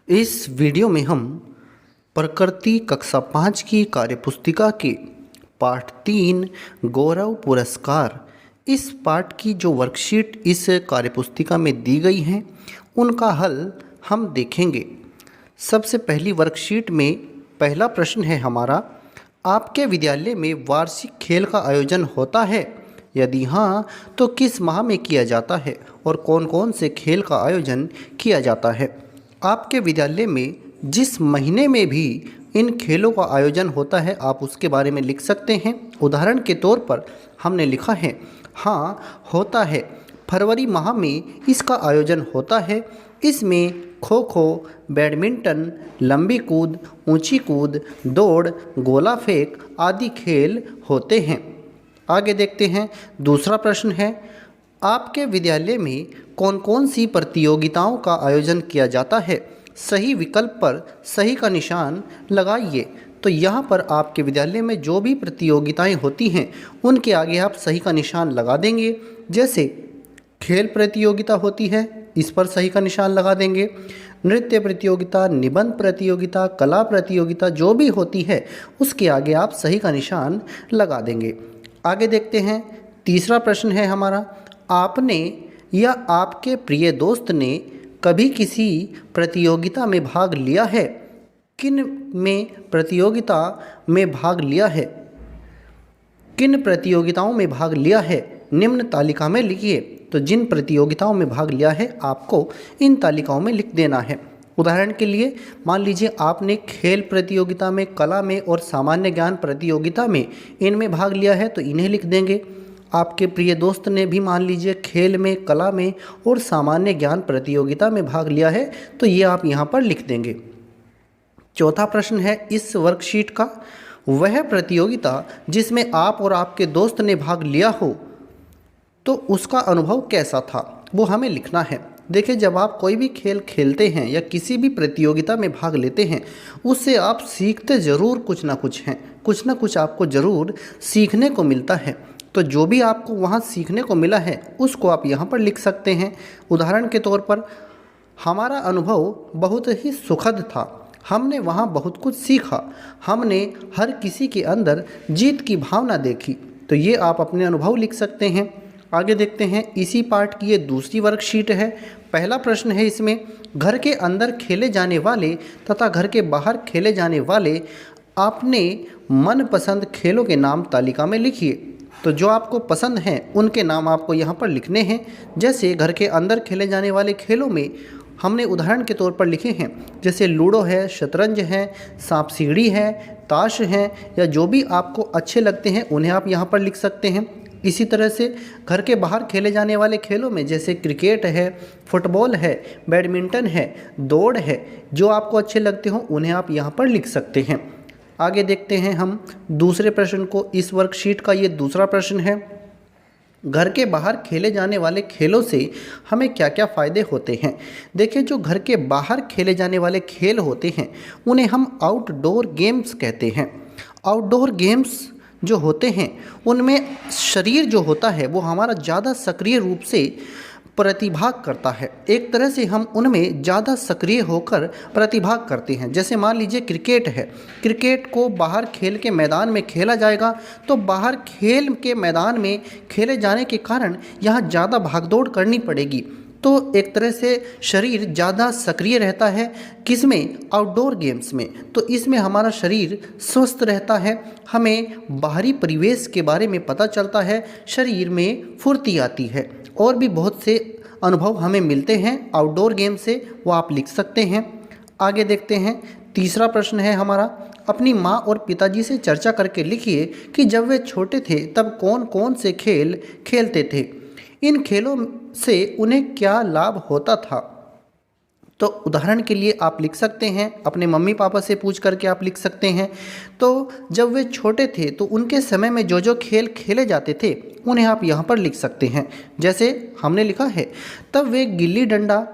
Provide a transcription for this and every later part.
इस वीडियो में हम प्रकृति कक्षा 5 की कार्यपुस्तिका के पाठ 3 गौरव पुरस्कार इस पाठ की जो वर्कशीट इस कार्यपुस्तिका में दी गई हैं उनका हल हम देखेंगे। सबसे पहली वर्कशीट में पहला प्रश्न है हमारा, आपके विद्यालय में वार्षिक खेल का आयोजन होता है? यदि हाँ तो किस माह में किया जाता है और कौन कौन से खेल का आयोजन किया जाता है? आपके विद्यालय में जिस महीने में भी इन खेलों का आयोजन होता है आप उसके बारे में लिख सकते हैं। उदाहरण के तौर पर हमने लिखा है, हाँ होता है, फरवरी माह में इसका आयोजन होता है। इसमें खो खो, बैडमिंटन, लंबी कूद, ऊंची कूद, दौड़, गोला फेंक आदि खेल होते हैं। आगे देखते हैं। दूसरा प्रश्न है, आपके विद्यालय में कौन कौन सी प्रतियोगिताओं का आयोजन किया जाता है? सही विकल्प पर सही का निशान लगाइए। तो यहाँ पर आपके विद्यालय में जो भी प्रतियोगिताएं होती हैं उनके आगे आप सही का निशान लगा देंगे। जैसे खेल प्रतियोगिता होती है, इस पर सही का निशान लगा देंगे। नृत्य प्रतियोगिता, निबंध प्रतियोगिता, कला प्रतियोगिता जो भी होती है उसके आगे आप सही का निशान लगा देंगे। आगे देखते हैं। तीसरा प्रश्न है हमारा, आपने या आपके प्रिय दोस्त ने कभी किसी प्रतियोगिता में भाग लिया है? किन में प्रतियोगिता में भाग लिया है? किन प्रतियोगिताओं में भाग लिया है? निम्न तालिका में लिखिए। तो जिन प्रतियोगिताओं में भाग लिया है आपको इन तालिकाओं में लिख देना है। उदाहरण के लिए मान लीजिए आपने खेल प्रतियोगिता में, कला में और सामान्य ज्ञान प्रतियोगिता में इनमें भाग लिया है तो इन्हें लिख देंगे। आपके प्रिय दोस्त ने भी मान लीजिए खेल में, कला में और सामान्य ज्ञान प्रतियोगिता में भाग लिया है तो ये आप यहाँ पर लिख देंगे। चौथा प्रश्न है इस वर्कशीट का, वह प्रतियोगिता जिसमें आप और आपके दोस्त ने भाग लिया हो तो उसका अनुभव कैसा था, वो हमें लिखना है। देखिए, जब आप कोई भी खेल खेलते हैं या किसी भी प्रतियोगिता में भाग लेते हैं उससे आप सीखते ज़रूर कुछ ना कुछ आपको ज़रूर सीखने को मिलता है। तो जो भी आपको वहाँ सीखने को मिला है उसको आप यहाँ पर लिख सकते हैं। उदाहरण के तौर पर, हमारा अनुभव बहुत ही सुखद था, हमने वहाँ बहुत कुछ सीखा, हमने हर किसी के अंदर जीत की भावना देखी। तो ये आप अपने अनुभव लिख सकते हैं। आगे देखते हैं। इसी पाठ की ये दूसरी वर्कशीट है। पहला प्रश्न है इसमें, घर के अंदर खेले जाने वाले तथा घर के बाहर खेले जाने वाले आपने मनपसंद खेलों के नाम तालिका में लिखिए। तो जो आपको पसंद हैं उनके नाम आपको यहाँ पर लिखने हैं। जैसे घर के अंदर खेले जाने वाले खेलों में हमने उदाहरण के तौर पर लिखे हैं, जैसे लूडो है, शतरंज है, सांप सीढ़ी है, ताश है, या जो भी आपको अच्छे लगते हैं उन्हें आप यहाँ पर लिख सकते हैं। इसी तरह से घर के बाहर खेले जाने वाले खेलों में जैसे क्रिकेट है, फुटबॉल है, बैडमिंटन है, दौड़ है, जो आपको अच्छे लगते हों उन्हें आप यहाँ पर लिख सकते हैं। आगे देखते हैं हम दूसरे प्रश्न को। इस वर्कशीट का ये दूसरा प्रश्न है, घर के बाहर खेले जाने वाले खेलों से हमें क्या क्या फ़ायदे होते हैं? देखिए, जो घर के बाहर खेले जाने वाले खेल होते हैं उन्हें हम आउटडोर गेम्स कहते हैं। आउटडोर गेम्स जो होते हैं उनमें शरीर जो होता है वो हमारा ज़्यादा सक्रिय रूप से प्रतिभाग करता है। एक तरह से हम उनमें ज़्यादा सक्रिय होकर प्रतिभाग करते हैं। जैसे मान लीजिए क्रिकेट है, क्रिकेट को बाहर खेल के मैदान में खेला जाएगा तो बाहर खेल के मैदान में खेले जाने के कारण यहाँ ज़्यादा भागदौड़ करनी पड़ेगी। तो एक तरह से शरीर ज़्यादा सक्रिय रहता है किसमें? आउटडोर गेम्स में। तो इसमें हमारा शरीर स्वस्थ रहता है, हमें बाहरी परिवेश के बारे में पता चलता है, शरीर में फुर्ती आती है और भी बहुत से अनुभव हमें मिलते हैं आउटडोर गेम से, वो आप लिख सकते हैं। आगे देखते हैं। तीसरा प्रश्न है हमारा, अपनी माँ और पिताजी से चर्चा करके लिखिए कि जब वे छोटे थे तब कौन कौन से खेल खेलते थे, इन खेलों से उन्हें क्या लाभ होता था। तो उदाहरण के लिए आप लिख सकते हैं, अपने मम्मी पापा से पूछ करके आप लिख सकते हैं। तो जब वे छोटे थे तो उनके समय में जो जो खेल खेले जाते थे उन्हें आप यहाँ पर लिख सकते हैं। जैसे हमने लिखा है, तब वे गिल्ली डंडा,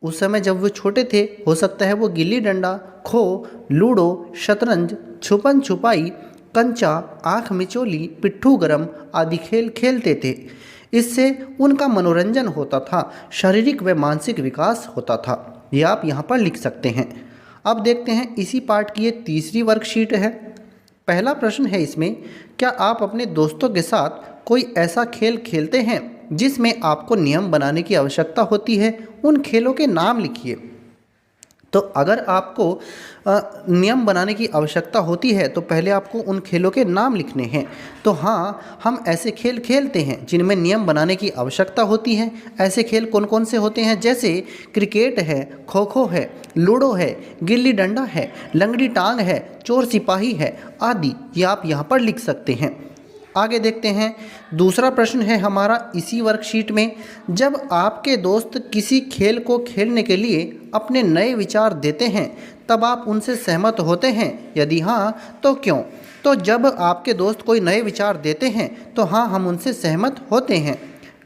उस समय जब वो छोटे थे हो सकता है वो गिल्ली डंडा, खो, लूडो, शतरंज, छुपन छुपाई, कंचा, आँख मिचोली, पिट्ठू गरम आदि खेल खेलते थे। इससे उनका मनोरंजन होता था, शारीरिक व मानसिक विकास होता था। ये आप यहाँ पर लिख सकते हैं। अब देखते हैं इसी पार्ट की ये तीसरी वर्कशीट है। पहला प्रश्न है इसमें, क्या आप अपने दोस्तों के साथ कोई ऐसा खेल खेलते हैं जिसमें आपको नियम बनाने की आवश्यकता होती है? उन खेलों के नाम लिखिए। तो अगर आपको नियम बनाने की आवश्यकता होती है तो पहले आपको उन खेलों के नाम लिखने हैं। तो हाँ, हम ऐसे खेल खेलते हैं जिनमें नियम बनाने की आवश्यकता होती है। ऐसे खेल कौन कौन से होते हैं? जैसे क्रिकेट है, खो खो है, लूडो है, गिल्ली डंडा है, लंगड़ी टांग है, चोर सिपाही है आदि। ये आप यहाँ पर लिख सकते हैं। आगे देखते हैं, दूसरा प्रश्न है हमारा इसी वर्कशीट में, जब आपके दोस्त किसी खेल को खेलने के लिए अपने नए विचार देते हैं तब आप उनसे सहमत होते हैं? यदि हाँ तो क्यों? तो जब आपके दोस्त कोई नए विचार देते हैं तो हाँ, हम उनसे सहमत होते हैं।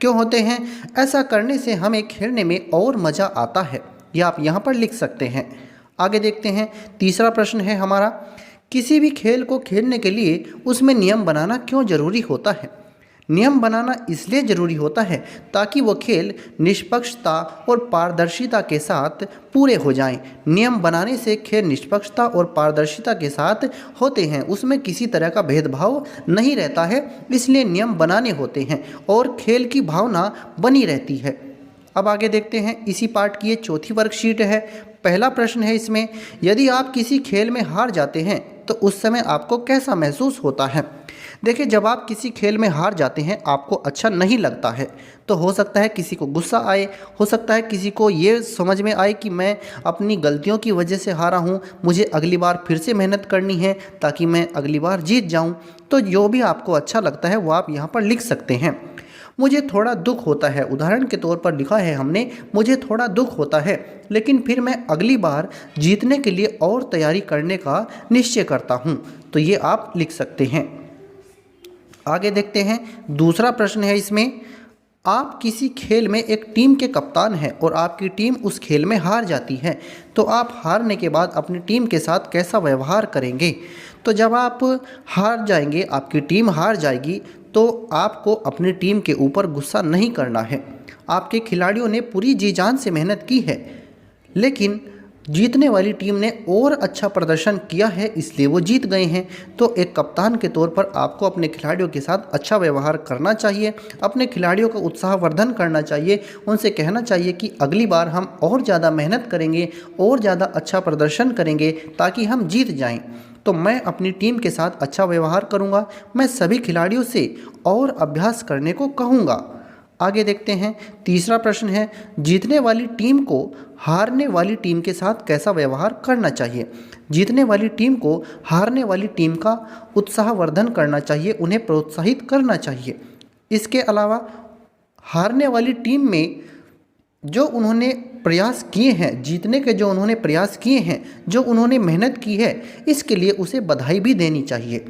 क्यों होते हैं? ऐसा करने से हमें खेलने में और मज़ा आता है। यह आप यहाँ पर लिख सकते हैं। आगे देखते हैं, तीसरा प्रश्न है हमारा, किसी भी खेल को खेलने के लिए उसमें नियम बनाना क्यों ज़रूरी होता है? नियम बनाना इसलिए ज़रूरी होता है ताकि वो खेल निष्पक्षता और पारदर्शिता के साथ पूरे हो जाएं। नियम बनाने से खेल निष्पक्षता और पारदर्शिता के साथ होते हैं, उसमें किसी तरह का भेदभाव नहीं रहता है, इसलिए नियम बनाने होते हैं और खेल की भावना बनी रहती है। अब आगे देखते हैं, इसी पार्ट की ये चौथी वर्कशीट है। पहला प्रश्न है इसमें, यदि आप किसी खेल में हार जाते हैं तो उस समय आपको कैसा महसूस होता है? देखिए, जब आप किसी खेल में हार जाते हैं आपको अच्छा नहीं लगता है। तो हो सकता है किसी को गुस्सा आए, हो सकता है किसी को ये समझ में आए कि मैं अपनी गलतियों की वजह से हारा हूँ, मुझे अगली बार फिर से मेहनत करनी है ताकि मैं अगली बार जीत जाऊँ। तो जो भी आपको अच्छा लगता है वो आप यहाँ पर लिख सकते हैं। मुझे थोड़ा दुख होता है, उदाहरण के तौर पर लिखा है हमने, मुझे थोड़ा दुख होता है, लेकिन फिर मैं अगली बार जीतने के लिए और तैयारी करने का निश्चय करता हूँ। तो ये आप लिख सकते हैं। आगे देखते हैं, दूसरा प्रश्न है इसमें, आप किसी खेल में एक टीम के कप्तान हैं और आपकी टीम उस खेल में हार जाती है, तो आप हारने के बाद अपनी टीम के साथ कैसा व्यवहार करेंगे? तो जब आप हार जाएंगे, आपकी टीम हार जाएगी, तो आपको अपनी टीम के ऊपर गुस्सा नहीं करना है। आपके खिलाड़ियों ने पूरी जी जान से मेहनत की है, लेकिन जीतने वाली टीम ने और अच्छा प्रदर्शन किया है, इसलिए वो जीत गए हैं। तो एक कप्तान के तौर पर आपको अपने खिलाड़ियों के साथ अच्छा व्यवहार करना चाहिए, अपने खिलाड़ियों का उत्साहवर्धन करना चाहिए, उनसे कहना चाहिए कि अगली बार हम और ज़्यादा मेहनत करेंगे और ज़्यादा अच्छा प्रदर्शन करेंगे ताकि हम जीत जाएं। तो मैं अपनी टीम के साथ अच्छा व्यवहार करूंगा, मैं सभी खिलाड़ियों से और अभ्यास करने को कहूँगा। आगे देखते हैं, तीसरा प्रश्न है, जीतने वाली टीम को हारने वाली टीम के साथ कैसा व्यवहार करना चाहिए? जीतने वाली टीम को हारने वाली टीम का उत्साहवर्धन करना चाहिए, उन्हें प्रोत्साहित करना चाहिए। इसके अलावा हारने वाली टीम में जो उन्होंने प्रयास किए हैं, जीतने के जो उन्होंने प्रयास किए हैं, जो उन्होंने मेहनत की है, इसके लिए उसे बधाई भी देनी चाहिए।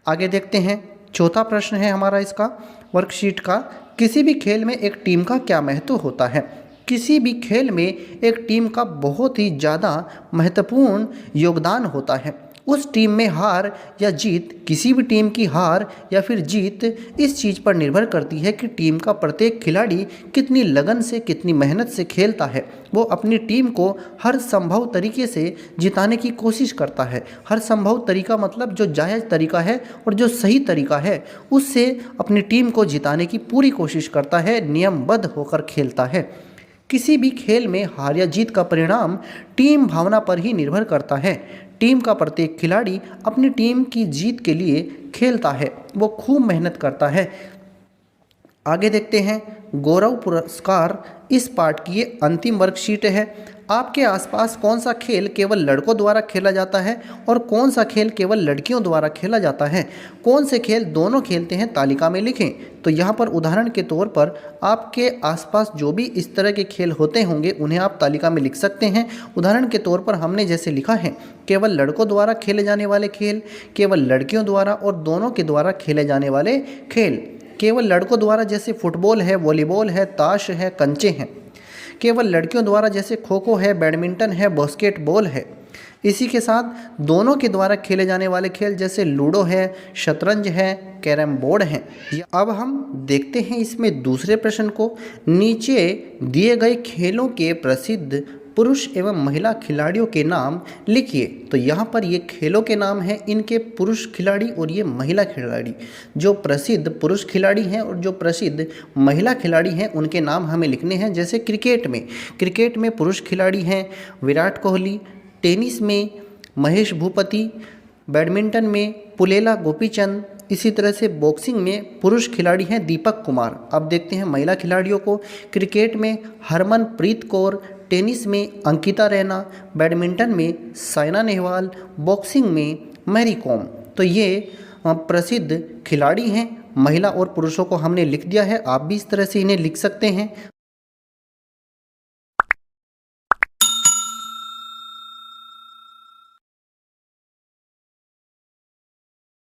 आगे देखते हैं, चौथा प्रश्न है हमारा इसका वर्कशीट का, किसी भी खेल में एक टीम का क्या महत्व होता है? किसी भी खेल में एक टीम का बहुत ही ज़्यादा महत्वपूर्ण योगदान होता है। उस टीम में हार या जीत, किसी भी टीम की हार या फिर जीत इस चीज़ पर निर्भर करती है कि टीम का प्रत्येक खिलाड़ी कितनी लगन से, कितनी मेहनत से खेलता है। वो अपनी टीम को हर संभव तरीके से जिताने की कोशिश करता है। हर संभव तरीका मतलब जो जायज़ तरीका है और जो सही तरीका है, उससे अपनी टीम को जिताने की पूरी कोशिश करता है, नियमबद्ध होकर खेलता है। किसी भी खेल में हार या जीत का परिणाम टीम भावना पर ही निर्भर करता है। टीम का प्रत्येक खिलाड़ी अपनी टीम की जीत के लिए खेलता है, वो खूब मेहनत करता है। आगे देखते हैं, गौरव पुरस्कार इस पार्ट की ये अंतिम वर्कशीट है। आपके आसपास कौन सा खेल केवल लड़कों द्वारा खेला जाता है और कौन सा खेल केवल लड़कियों द्वारा खेला जाता है? कौन से खेल दोनों खेलते हैं, तालिका में लिखें। तो यहाँ पर उदाहरण के तौर पर आपके आसपास जो भी इस तरह के खेल होते होंगे उन्हें आप तालिका में लिख सकते हैं। उदाहरण के तौर पर हमने जैसे लिखा है, केवल लड़कों द्वारा खेले जाने वाले खेल, केवल लड़कियों द्वारा और दोनों के द्वारा खेले जाने वाले खेल। केवल लड़कों द्वारा जैसे फुटबॉल है, वॉलीबॉल है, ताश है, कंचे हैं। केवल लड़कियों द्वारा जैसे खो खो है, बैडमिंटन है, बास्केटबॉल है। इसी के साथ दोनों के द्वारा खेले जाने वाले खेल जैसे लूडो है, शतरंज है, कैरम बोर्ड है। अब हम देखते हैं इसमें दूसरे प्रश्न को। नीचे दिए गए खेलों के प्रसिद्ध पुरुष एवं महिला खिलाड़ियों के नाम लिखिए। तो यहाँ पर ये खेलों के नाम हैं, इनके पुरुष खिलाड़ी और ये महिला खिलाड़ी। जो प्रसिद्ध पुरुष खिलाड़ी हैं और जो प्रसिद्ध महिला खिलाड़ी हैं उनके नाम हमें लिखने हैं। जैसे क्रिकेट में पुरुष खिलाड़ी हैं विराट कोहली, टेनिस में महेश भूपति, बैडमिंटन में पुलेला गोपीचंद, इसी तरह से बॉक्सिंग में पुरुष खिलाड़ी हैं दीपक कुमार। अब देखते हैं महिला खिलाड़ियों को। क्रिकेट में हरमनप्रीत कौर, टेनिस में अंकिता रैना, बैडमिंटन में साइना नेहवाल, बॉक्सिंग में मैरी कॉम। तो ये प्रसिद्ध खिलाड़ी हैं। महिला और पुरुषों को हमने लिख दिया है, आप भी इस तरह से इन्हें लिख सकते हैं।